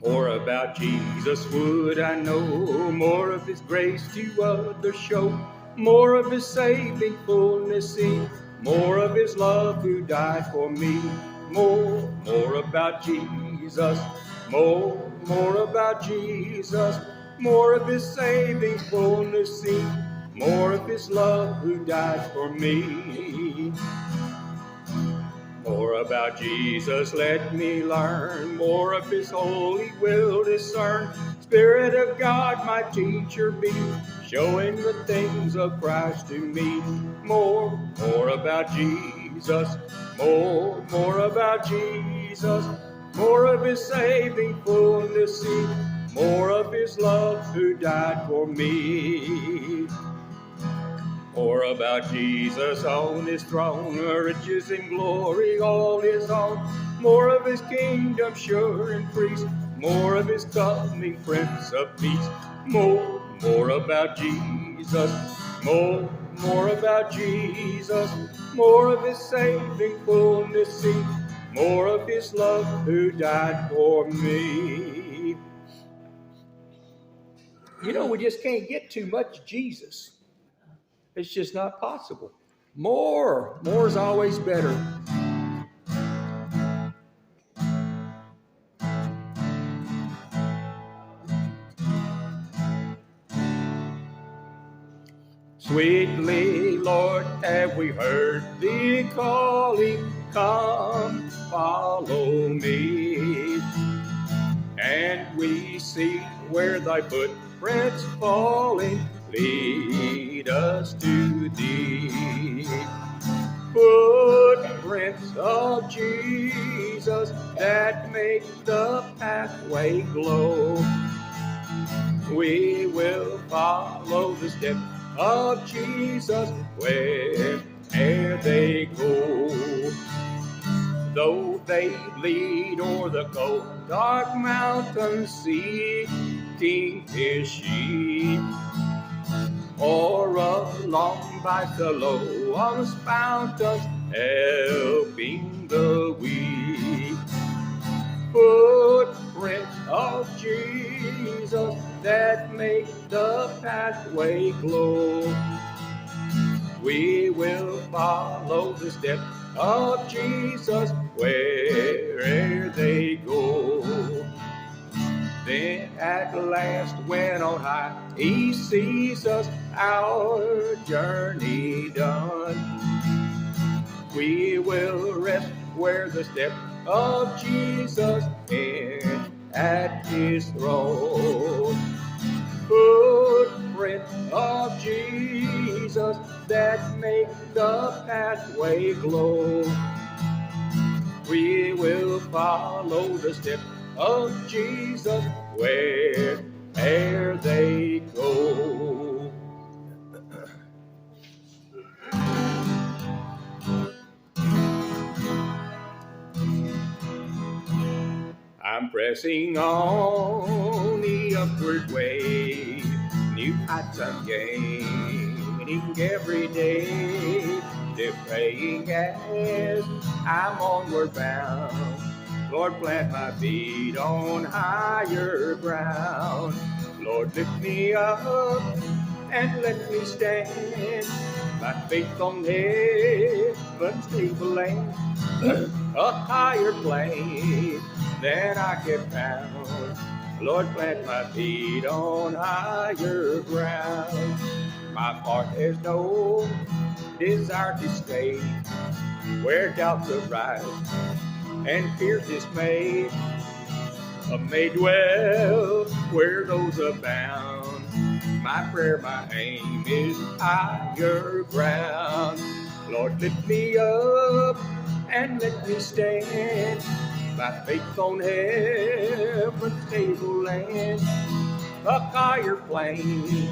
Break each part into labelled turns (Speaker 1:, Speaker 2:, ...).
Speaker 1: More about Jesus would I know, more of his grace to others show, more of his saving fullness see, more of his love who died for me. More about Jesus, more about Jesus, more of his saving fullness see, more of his love who died for me. More about Jesus, let me learn, more of his holy will discern. Spirit of God, my teacher be, showing the things of Christ to me. More about Jesus, more about Jesus, more of his saving fullness see, more of his love who died for me. More about Jesus on his throne, riches and glory all his own. More of his kingdom sure increase, more of his coming Prince of Peace. More about Jesus, more about Jesus, more of his saving fullness see, more of his love who died for me. You know, we just can't get too much Jesus. It's just not possible. More is always better. Sweetly, Lord, have we heard thee calling, come, follow me. And we see where thy footprints falling, lead us to thee. Footprints of Jesus that make the pathway glow. We will follow the steps of Jesus where'er they go. Though they lead o'er the cold, dark mountains, seeking his sheep, or along by the Siloam's fountains, helping the weak. Footprints of Jesus that make the pathway glow. We will follow the steps of Jesus where'er they go. Then at last when on high he sees us, our journey done, we will rest where the steps of Jesus end at his throne. Footprint of Jesus that make the pathway glow. We will follow the steps of Jesus where'er they go. I'm pressing on the upward way, new heights I'm gaining every day. Still praying as I'm onward bound. Lord, plant my feet on higher ground. Lord, lift me up and let me stand. My faith on heaven's stable land, a higher plane than I can found. Lord, plant my feet on higher ground. My heart has no desire to stay where doubts arise and fears dismay. May dwell where those abound. My prayer, my aim is higher ground. Lord, lift me up and let me stand. My faith on heaven's stable land, a higher plane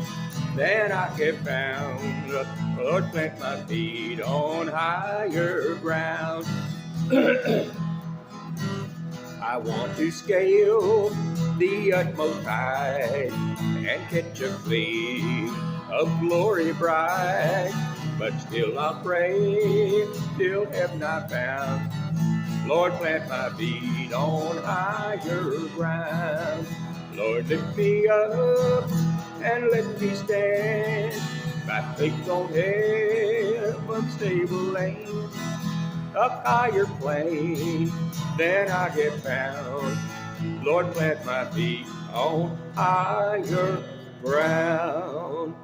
Speaker 1: than I have found. Lord, plant my feet on higher ground. I want to scale the utmost height and catch a gleam of glory bright. But still I'll pray, still have not found Lord, plant my feet on higher ground. Lord, lift me up and let me stand. My faith on heaven's stable land, up higher plane than I have found. Lord, plant my feet on higher ground.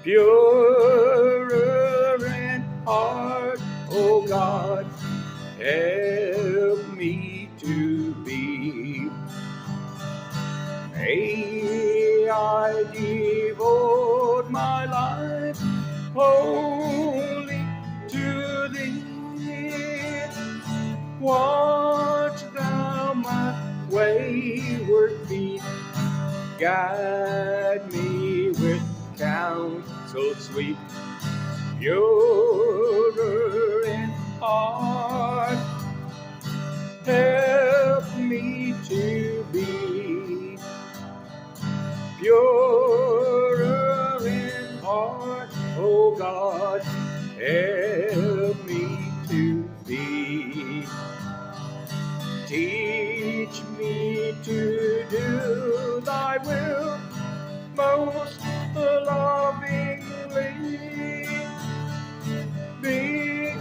Speaker 1: Purer in heart, oh God, help me to be. May I devote my life wholly to Thee. Watch Thou my wayward feet, guide me with counsel sweet. Purer in heart, help me to be. Purer in heart, oh God, help me to be. Teach me to do Thy will most lovingly. Be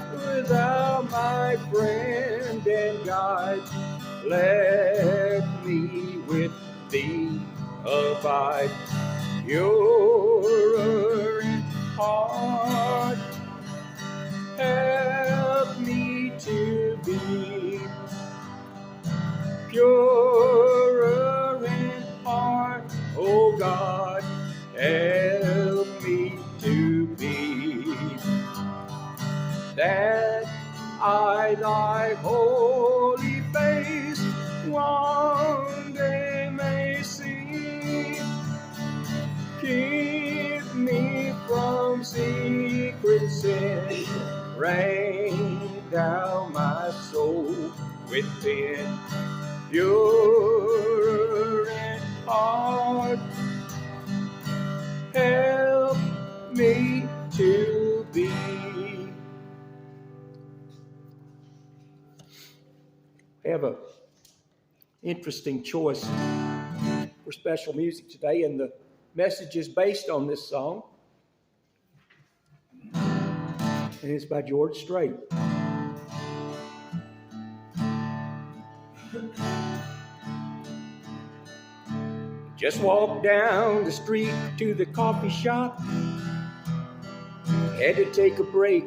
Speaker 1: Thou my friend and guide. Let me with Thee abide. Purer in heart, help me to be. Purer in heart, oh God, help me to be. That I Thy holy face one day may see. Keep me from secret sin. Rain down my soul within. Pure in heart, help me to be. I have an interesting choice for special music today, and the message is based on this song, and it's by George Strait. Just walked down the street to the coffee shop, had to take a break.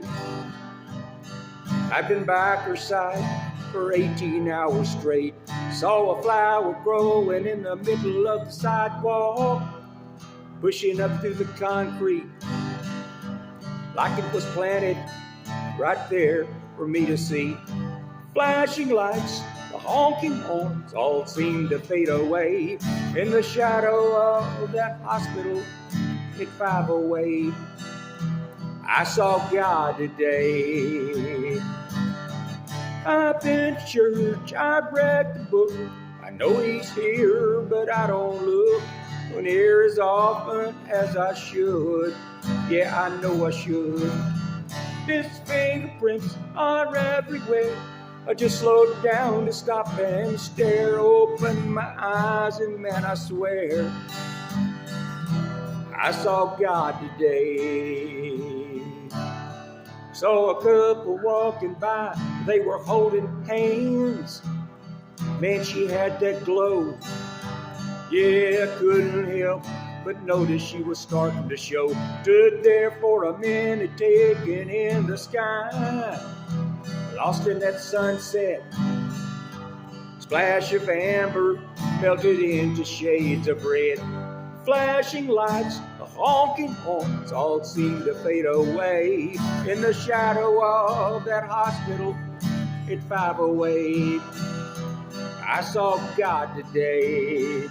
Speaker 1: I've been by her side for 18 hours straight. Saw a flower growing in the middle of the sidewalk, pushing up through the concrete like it was planted right there for me to see. Flashing lights, the honking horns all seemed to fade away in the shadow of that hospital at 508. I saw God today. I've been to church, I've read the book. I know He's here, but I don't look near as often as I should. Yeah, I know I should. His fingerprints are everywhere. I just slowed down to stop and stare. Open my eyes and man, I swear I saw God today. Saw a couple walking by, they were holding hands. Man, she had that glow. Yeah, couldn't help but notice she was starting to show. Stood there for a minute, taking in the sky, lost in that sunset. Splash of amber melted into shades of red. Flashing lights, the honking horns all seemed to fade away in the shadow of that hospital at 508. I saw God today.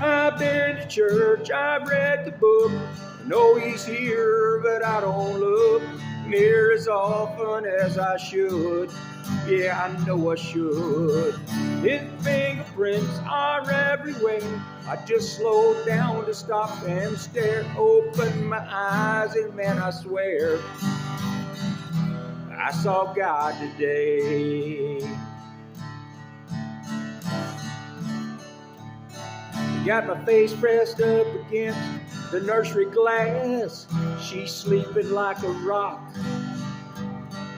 Speaker 1: I've been to church, I've read the book. I know He's here, but I don't look near as often as I should. Yeah, I know I should. His fingerprints are everywhere. I just slowed down to stop and stare. Open my eyes and man, I swear I saw God today. Got my face pressed up against the nursery glass. She's sleeping like a rock.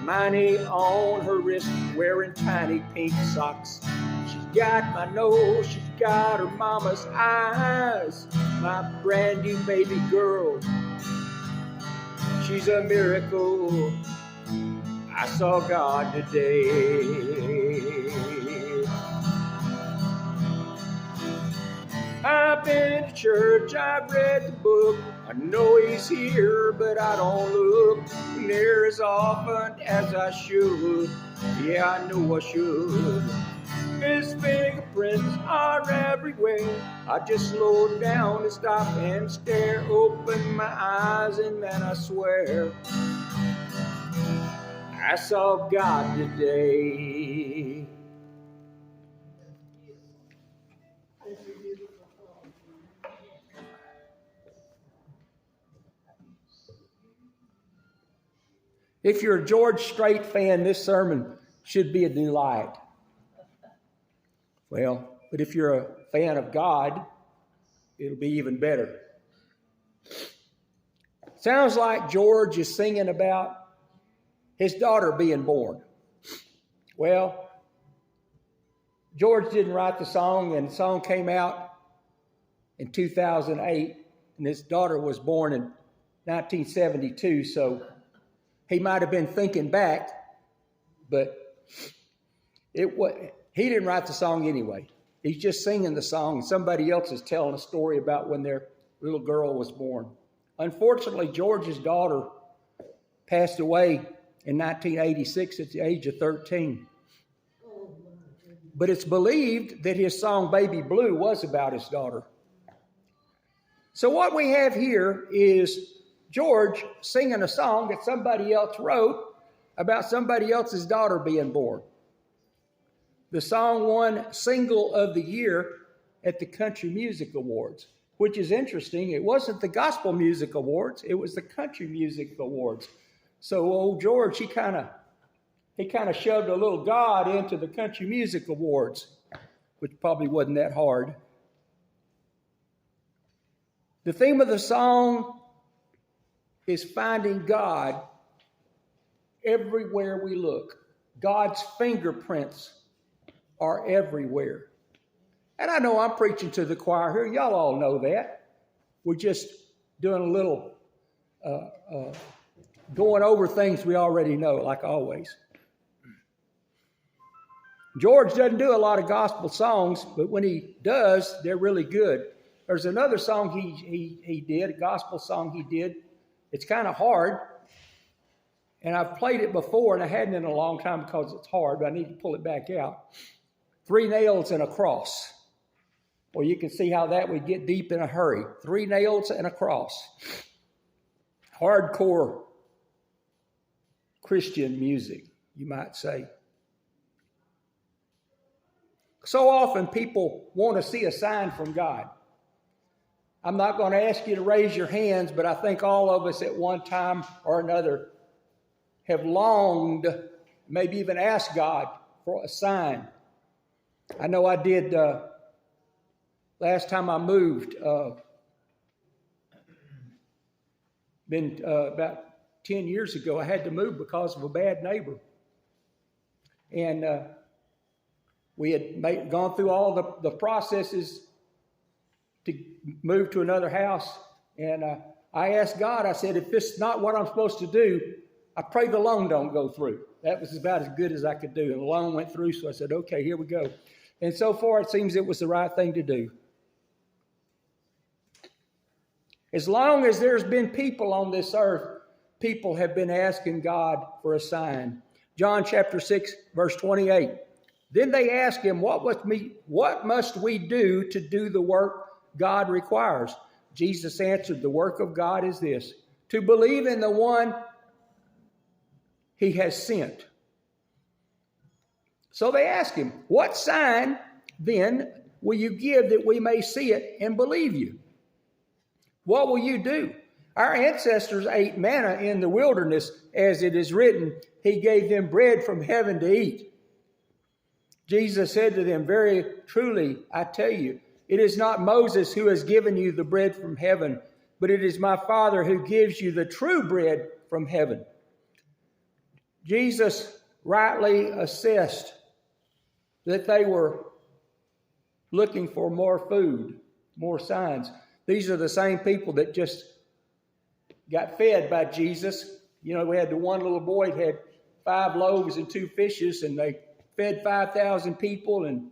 Speaker 1: Miney on her wrist, wearing tiny pink socks. She's got my nose, she's got her mama's eyes. My brand new baby girl, she's a miracle. I saw God today. I've been to church, I've read the book. I know he's here, but I don't look near as often as I should. Yeah, I know I should. His fingerprints are everywhere. I just slowed down to stop and stare. Open my eyes and man, I swear I saw God today. If you're a George Strait fan, this sermon should be a delight. Well, but if you're a fan of God, it'll be even better. Sounds like George is singing about his daughter being born. Well, George didn't write the song, and the song came out in 2008, and his daughter was born in 1972, so he might have been thinking back, but he didn't write the song anyway. He's just singing the song, and somebody else is telling a story about when their little girl was born. Unfortunately, George's daughter passed away in 1986 at the age of 13. But it's believed that his song Baby Blue was about his daughter. So what we have here is George singing a song that somebody else wrote about somebody else's daughter being born. The song won Single of the Year at the Country Music Awards, which is interesting. It wasn't the Gospel Music Awards, it was the Country Music Awards. So old George, he kind of shoved a little God into the Country Music Awards, which probably wasn't that hard. The theme of the song is finding God everywhere we look. God's fingerprints are everywhere. And I know I'm preaching to the choir here. Y'all all know that. We're just doing a little going over things we already know, like always. George doesn't do a lot of gospel songs, but when he does, they're really good. There's another song he did, a gospel song he did. It's kind of hard, and I've played it before, and I hadn't in a long time because it's hard, but I need to pull it back out. 3 nails and a cross. Well, you can see how that would get deep in a hurry. 3 nails and a cross. Hardcore Christian music, you might say. So often people want to see a sign from God. I'm not going to ask you to raise your hands, but I think all of us at one time or another have longed, maybe even asked God for a sign. I know I did last time I moved, about 10 years ago. I had to move because of a bad neighbor. And we had gone through all the processes to move to another house. And I asked God, I said, if this is not what I'm supposed to do, I pray the loan don't go through. That was about as good as I could do. And the loan went through, so I said, okay, here we go. And so far, it seems it was the right thing to do. As long as there's been people on this earth, people have been asking God for a sign. John chapter 6, verse 28. Then they asked him, what must we do to do the work God requires? Jesus answered, the work of God is this, to believe in the one he has sent. So they asked him, what sign then will you give that we may see it and believe you? What will you do? Our ancestors ate manna in the wilderness, as it is written, he gave them bread from heaven to eat. Jesus said to them, very truly, I tell you, it is not Moses who has given you the bread from heaven, but it is my Father who gives you the true bread from heaven. Jesus rightly assessed that they were looking for more food, more signs. These are the same people that just got fed by Jesus. You know, we had the one little boy that had 5 loaves and 2 fishes, and they fed 5,000 people. And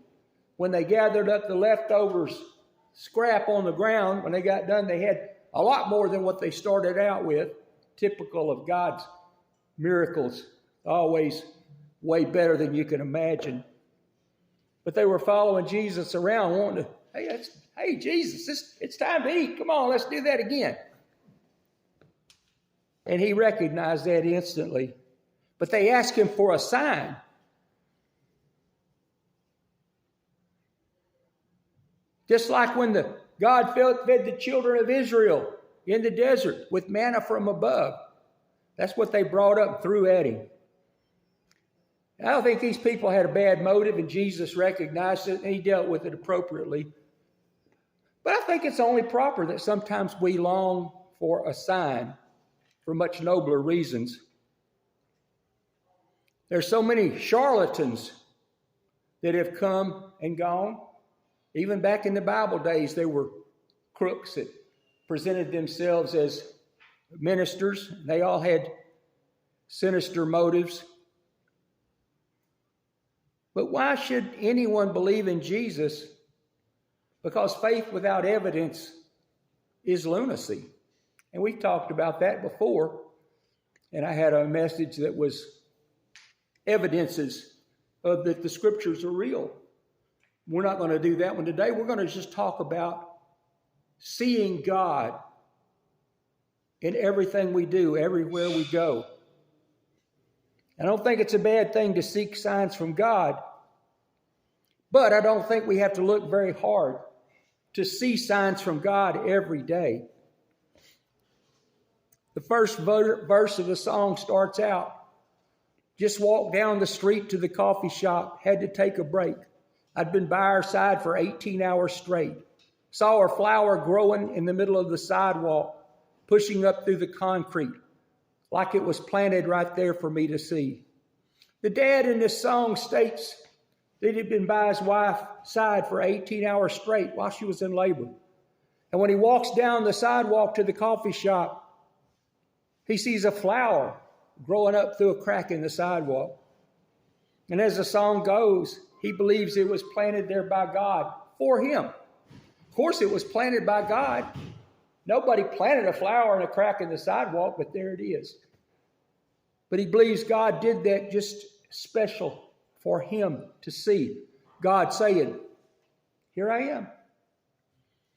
Speaker 1: when they gathered up the leftovers, scrap on the ground, when they got done, they had a lot more than what they started out with. Typical of God's miracles, always way better than you can imagine. But they were following Jesus around, wanting to, hey Jesus, it's time to eat. Come on, let's do that again. And he recognized that instantly. But they asked him for a sign. Just like when God fed the children of Israel in the desert with manna from above. That's what they brought up and threw at him. I don't think these people had a bad motive, and Jesus recognized it, and he dealt with it appropriately. But I think it's only proper that sometimes we long for a sign for much nobler reasons. There's so many charlatans that have come and gone. Even back in the Bible days, there were crooks that presented themselves as ministers. They all had sinister motives. But why should anyone believe in Jesus? Because faith without evidence is lunacy. And we talked about that before. And I had a message that was evidences of that the scriptures are real. We're not going to do that one today. We're going to just talk about seeing God in everything we do, everywhere we go. I don't think it's a bad thing to seek signs from God, but I don't think we have to look very hard to see signs from God every day. The first verse of the song starts out, just walked down the street to the coffee shop, had to take a break. I'd been by her side for 18 hours straight. Saw her flower growing in the middle of the sidewalk, pushing up through the concrete, like it was planted right there for me to see. The dad in this song states that he'd been by his wife's side for 18 hours straight while she was in labor. And when he walks down the sidewalk to the coffee shop, he sees a flower growing up through a crack in the sidewalk. And as the song goes, he believes it was planted there by God for him. Of course, it was planted by God. Nobody planted a flower in a crack in the sidewalk, but there it is. But he believes God did that just special for him to see. God saying, here I am.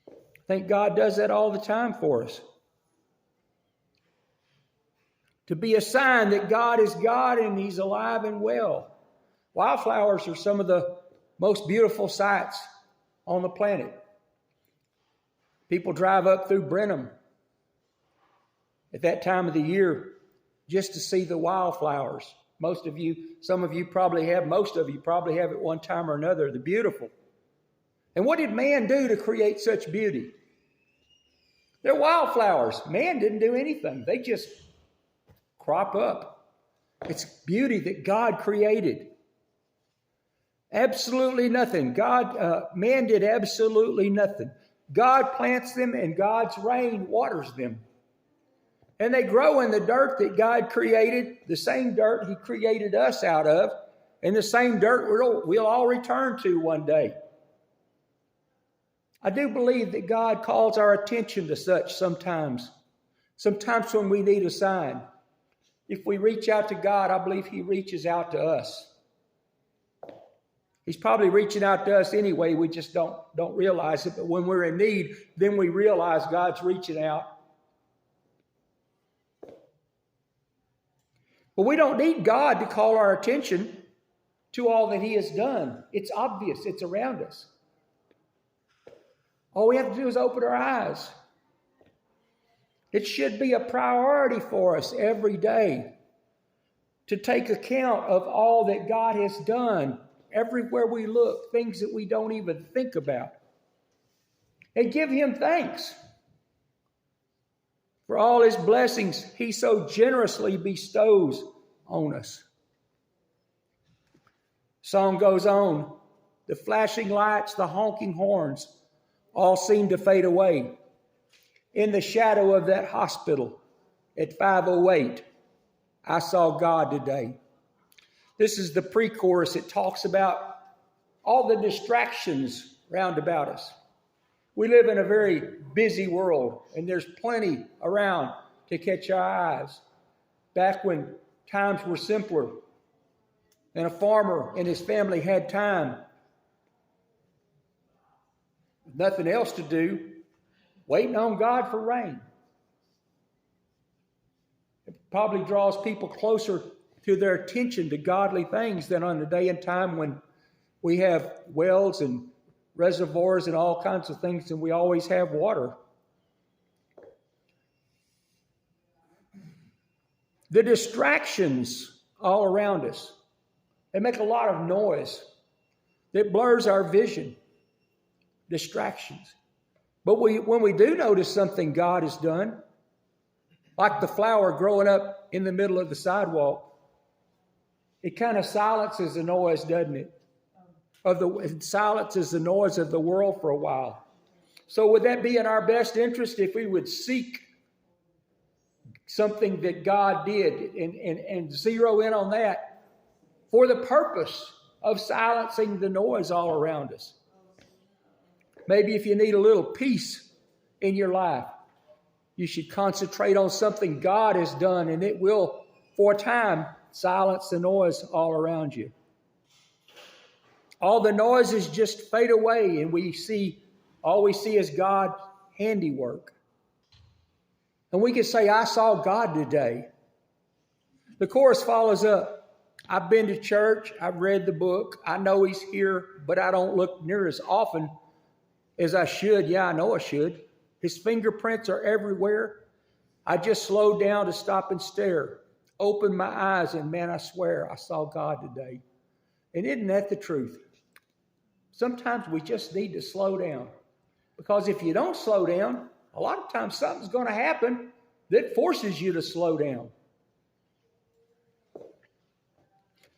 Speaker 1: I think God does that all the time for us. To be a sign that God is God and he's alive and well. Wildflowers are some of the most beautiful sights on the planet. People drive up through Brenham at that time of the year just to see the wildflowers. Some of you probably have at one time or another. They're beautiful. And what did man do to create such beauty? They're wildflowers. Man didn't do anything. They just crop up. It's beauty that God created. Absolutely nothing. Man did absolutely nothing. God plants them and God's rain waters them. And they grow in the dirt that God created, the same dirt he created us out of, and the same dirt we'll all return to one day. I do believe that God calls our attention to such sometimes when we need a sign. If we reach out to God, I believe he reaches out to us. He's probably reaching out to us anyway. We just don't realize it. But when we're in need, then we realize God's reaching out. But we don't need God to call our attention to all that he has done. It's obvious. It's around us. All we have to do is open our eyes. It should be a priority for us every day to take account of all that God has done everywhere we look, things that we don't even think about, and give him thanks for all his blessings he so generously bestows on us. Song goes on. The flashing lights, the honking horns, all seem to fade away. In the shadow of that hospital at 5:08, I saw God today. This is the pre-chorus. It talks about all the distractions round about us. We live in a very busy world, and there's plenty around to catch our eyes. Back when times were simpler, and a farmer and his family had time, nothing else to do, waiting on God for rain. It probably draws people closer to their attention to godly things than on the day and time when we have wells and reservoirs and all kinds of things, and we always have water. The distractions all around us, they make a lot of noise that blurs our vision. Distractions. But when we do notice something God has done, like the flower growing up in the middle of the sidewalk, it kind of silences the noise, doesn't it? It silences the noise of the world for a while. So would that be in our best interest if we would seek something that God did and zero in on that for the purpose of silencing the noise all around us? Maybe if you need a little peace in your life, you should concentrate on something God has done, and it will, for a time, silence the noise all around you. All the noises just fade away, and all we see is God's handiwork. And we can say, I saw God today. The chorus follows up. I've been to church. I've read the book. I know he's here, but I don't look near as often as I should. Yeah, I know I should. His fingerprints are everywhere. I just slowed down to stop and stare. Opened my eyes, and man, I swear I saw God today. And isn't that the truth? Sometimes we just need to slow down. Because if you don't slow down, a lot of times something's going to happen that forces you to slow down.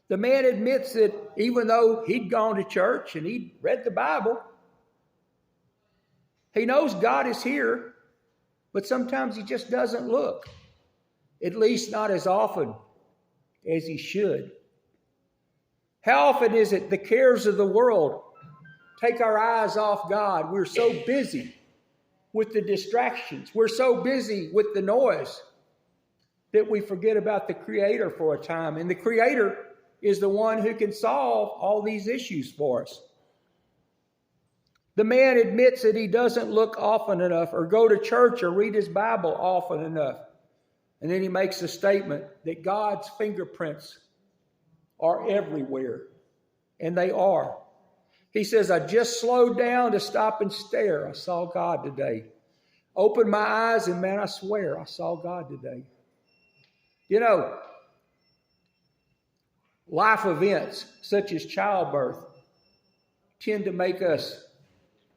Speaker 1: The man admits that even though he'd gone to church and he'd read the Bible, he knows God is here, but sometimes he just doesn't look. At least not as often as he should. How often is it the cares of the world take our eyes off God? We're so busy with the distractions. We're so busy with the noise that we forget about the Creator for a time. And the Creator is the one who can solve all these issues for us. The man admits that he doesn't look often enough or go to church or read his Bible often enough. And then he makes a statement that God's fingerprints are everywhere. And they are. He says, I just slowed down to stop and stare. I saw God today. Opened my eyes, and man, I swear I saw God today. You know, life events such as childbirth tend to make us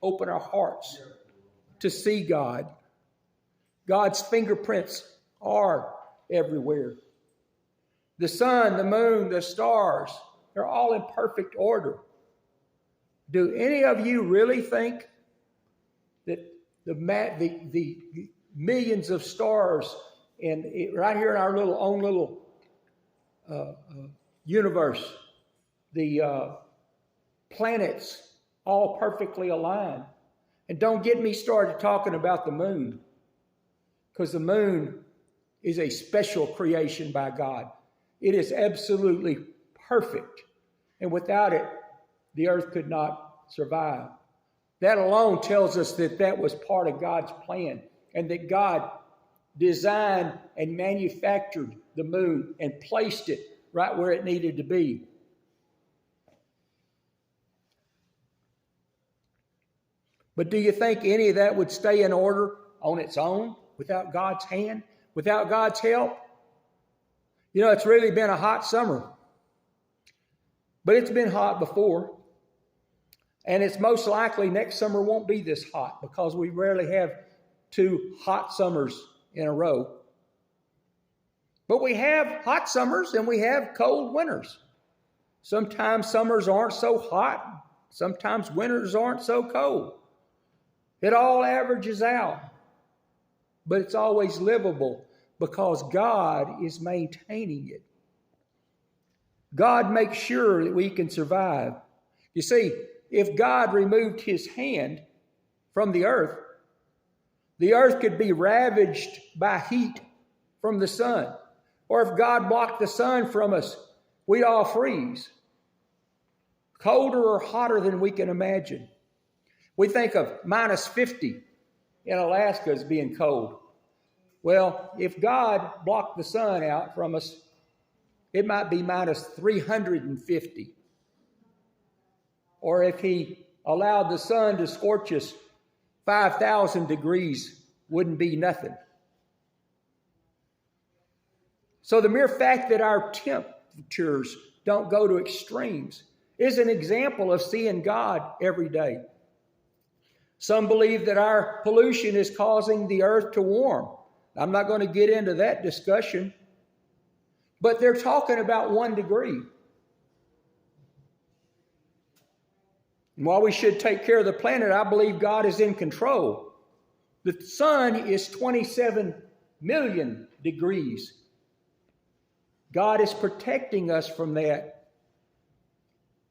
Speaker 1: open our hearts to see God. God's fingerprints are everywhere. The sun, the moon, the stars, they're all in perfect order. Do any of you really think that the millions of stars right here in our own little universe, the planets all perfectly aligned? And don't get me started talking about the moon, because the moon is a special creation by God. It is absolutely perfect. And without it, the earth could not survive. That alone tells us that that was part of God's plan, and that God designed and manufactured the moon and placed it right where it needed to be. But do you think any of that would stay in order on its own without God's hand, without God's help? You know, it's really been a hot summer. But it's been hot before. And it's most likely next summer won't be this hot because we rarely have 2 hot summers in a row. But we have hot summers and we have cold winters. Sometimes summers aren't so hot. Sometimes winters aren't so cold. It all averages out. But it's always livable because God is maintaining it. God makes sure that we can survive. You see, if God removed his hand from the earth could be ravaged by heat from the sun. Or if God blocked the sun from us, we'd all freeze. Colder or hotter than we can imagine. We think of minus 50 in Alaska as being cold. Well, if God blocked the sun out from us, it might be minus 350. Or if he allowed the sun to scorch us 5,000 degrees, wouldn't be nothing. So the mere fact that our temperatures don't go to extremes is an example of seeing God every day. Some believe that our pollution is causing the earth to warm. I'm not going to get into that discussion, but they're talking about 1 degree. And while we should take care of the planet, I believe God is in control. The sun is 27 million degrees. God is protecting us from that.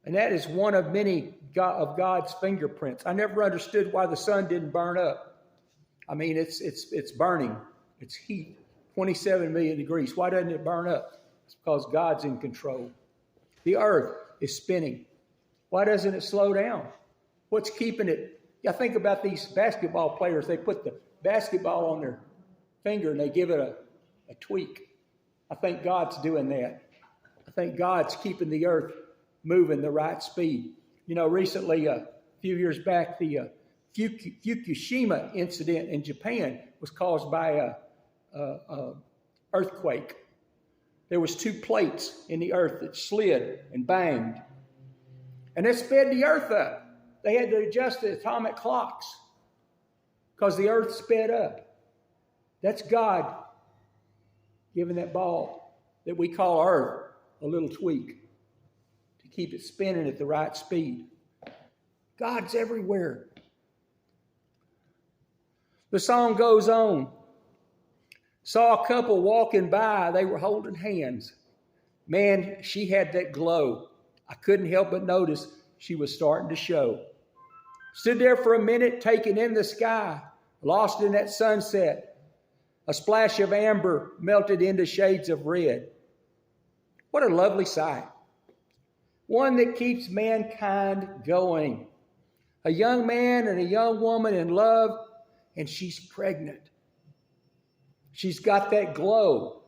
Speaker 1: And that is one of many of God's fingerprints. I never understood why the sun didn't burn up. I mean, it's burning. It's heat, 27 million degrees. Why doesn't it burn up? It's because God's in control. The earth is spinning. Why doesn't it slow down? What's keeping it? I think about these basketball players. They put the basketball on their finger and they give it a tweak. I think God's doing that. I think God's keeping the earth moving the right speed. You know, recently, a few years back, the Fukushima incident in Japan was caused by a earthquake. There was 2 plates in the earth that slid and banged. And it sped the earth up. They had to adjust the atomic clocks because the earth sped up. That's God giving that ball that we call earth a little tweak to keep it spinning at the right speed. God's everywhere. The song goes on. Saw a couple walking by. They were holding hands. Man, she had that glow. I couldn't help but notice she was starting to show. Stood there for a minute, taking in the sky, lost in that sunset. A splash of amber melted into shades of red. What a lovely sight. One that keeps mankind going. A young man and a young woman in love, and she's pregnant. She's got that glow.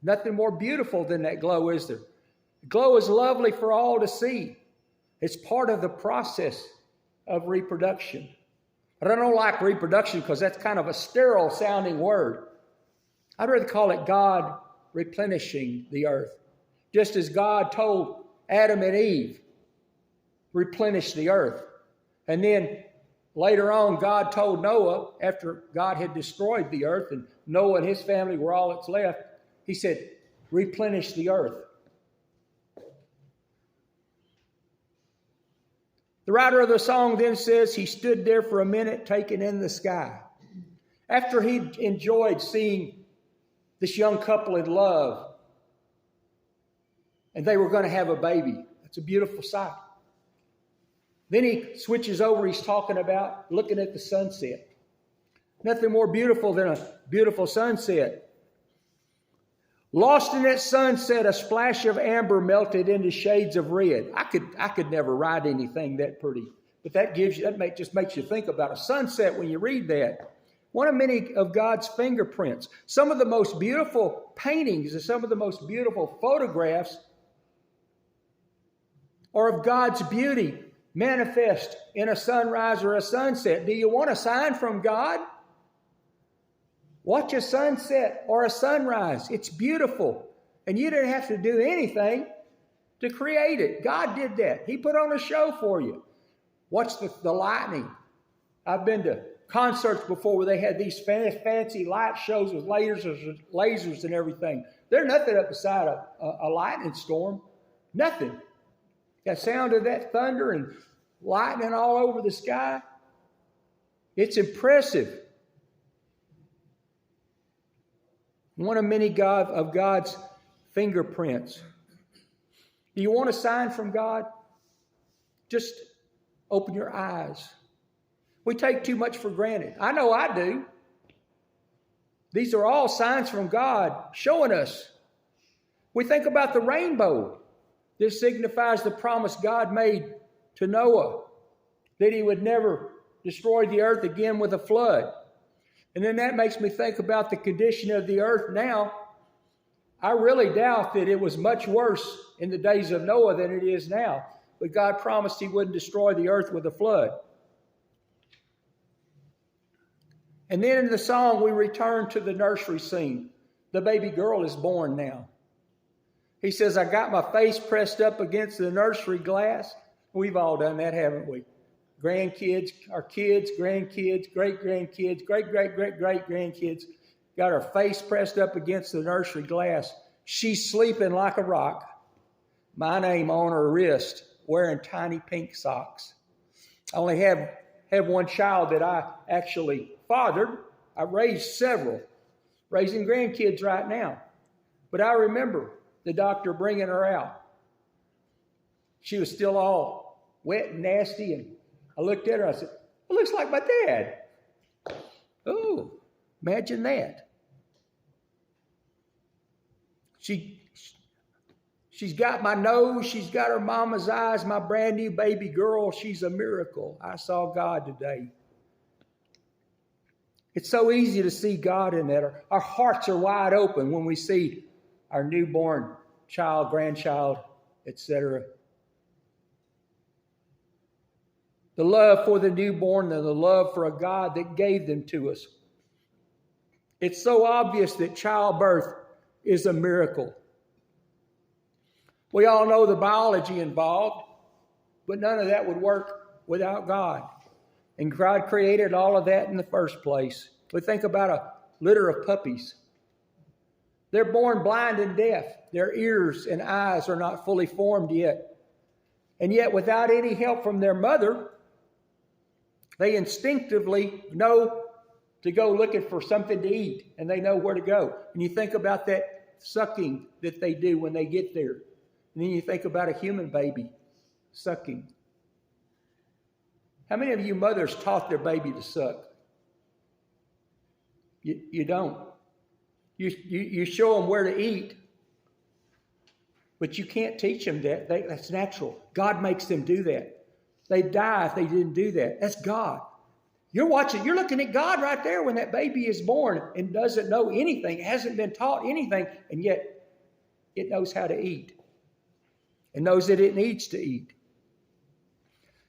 Speaker 1: Nothing more beautiful than that glow, is there? The glow is lovely for all to see. It's part of the process of reproduction. But I don't like reproduction because that's kind of a sterile sounding word. I'd rather call it God replenishing the earth. Just as God told Adam and Eve, replenish the earth. And then later on, God told Noah, after God had destroyed the earth and Noah and his family were all that's left, he said, replenish the earth. The writer of the song then says he stood there for a minute taking in the sky. After he enjoyed seeing this young couple in love and they were going to have a baby. That's a beautiful sight. Then he switches over. He's talking about looking at the sunset. Nothing more beautiful than a beautiful sunset. Lost in that sunset, a splash of amber melted into shades of red. I could never write anything that pretty, but that just makes you think about a sunset when you read that. One of many of God's fingerprints. Some of the most beautiful paintings and some of the most beautiful photographs are of God's beauty manifest in a sunrise or a sunset. Do you want a sign from God? Watch a sunset or a sunrise. It's beautiful. And you didn't have to do anything to create it. God did that. He put on a show for you. Watch the lightning. I've been to concerts before where they had these fancy light shows with lasers and everything. There's nothing up beside a lightning storm. Nothing. The sound of that thunder and lightning all over the sky. It's impressive. One of many of God's fingerprints. Do you want a sign from God? Just open your eyes. We take too much for granted. I know I do. These are all signs from God showing us. We think about the rainbow. This signifies the promise God made to Noah that he would never destroy the earth again with a flood. And then that makes me think about the condition of the earth now. I really doubt that it was much worse in the days of Noah than it is now. But God promised he wouldn't destroy the earth with a flood. And then in the song, we return to the nursery scene. The baby girl is born now. He says, I got my face pressed up against the nursery glass. We've all done that, haven't we? Grandkids, our kids, grandkids, great-grandkids, great-great-great-great-grandkids got her face pressed up against the nursery glass. She's sleeping like a rock. My name on her wrist, wearing tiny pink socks. I only have one child that I actually fathered. I raised several, raising grandkids right now. But I remember the doctor bringing her out. She was still all wet and nasty, and I looked at her, I said, it looks like my dad. Oh, imagine that. She's got my nose, she's got her mama's eyes, my brand new baby girl. She's a miracle. I saw God today. It's so easy to see God in that. Our hearts are wide open when we see our newborn child, grandchild, etc. The love for the newborn and the love for a God that gave them to us. It's so obvious that childbirth is a miracle. We all know the biology involved, but none of that would work without God. And God created all of that in the first place. We think about a litter of puppies. They're born blind and deaf. Their ears and eyes are not fully formed yet. And yet, without any help from their mother, they instinctively know to go looking for something to eat, and they know where to go. And you think about that sucking that they do when they get there. And then you think about a human baby sucking. How many of you mothers taught their baby to suck? You don't. You show them where to eat, but you can't teach them that. That's natural. God makes them do that. They'd die if they didn't do that. That's God. You're looking at God right there when that baby is born and doesn't know anything, hasn't been taught anything, and yet it knows how to eat and knows that it needs to eat.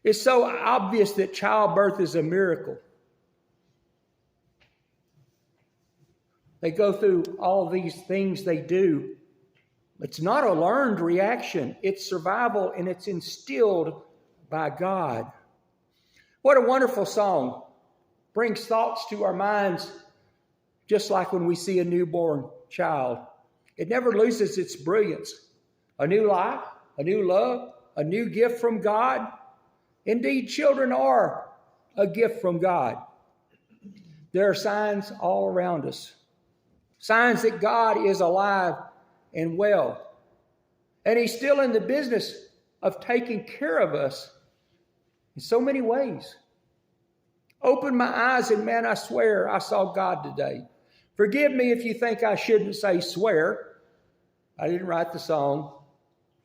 Speaker 1: It's so obvious that childbirth is a miracle. They go through all these things they do. It's not a learned reaction. It's survival, and it's instilled by God. What a wonderful song. Brings thoughts to our minds just like when we see a newborn child. It never loses its brilliance. A new life, a new love, a new gift from God. Indeed, children are a gift from God. There are signs all around us. Signs that God is alive and well. And He's still in the business of taking care of us in so many ways. Open my eyes and man, I swear I saw God today. Forgive me if you think I shouldn't say swear. I didn't write the song.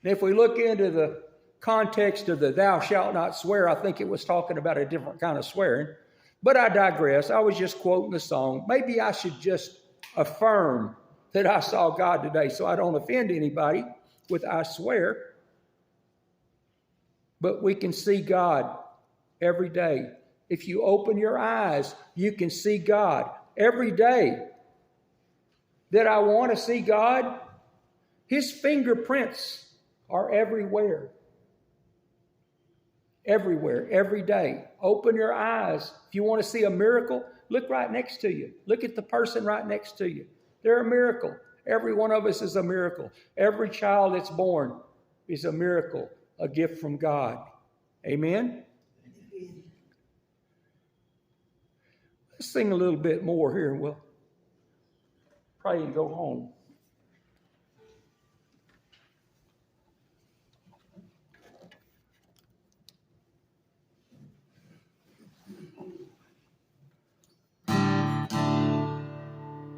Speaker 1: And if we look into the context of the thou shalt not swear, I think it was talking about a different kind of swearing. But I digress. I was just quoting the song. Maybe I should just affirm that I saw God today so I don't offend anybody with I swear. But we can see God every day. If you open your eyes, you can see God every day. That I want to see God? His fingerprints are everywhere. Everywhere, every day. Open your eyes. If you want to see a miracle, look right next to you. Look at the person right next to you. They're a miracle. Every one of us is a miracle. Every child that's born is a miracle, a gift from God. Amen? Let's sing a little bit more here and we'll pray and go home.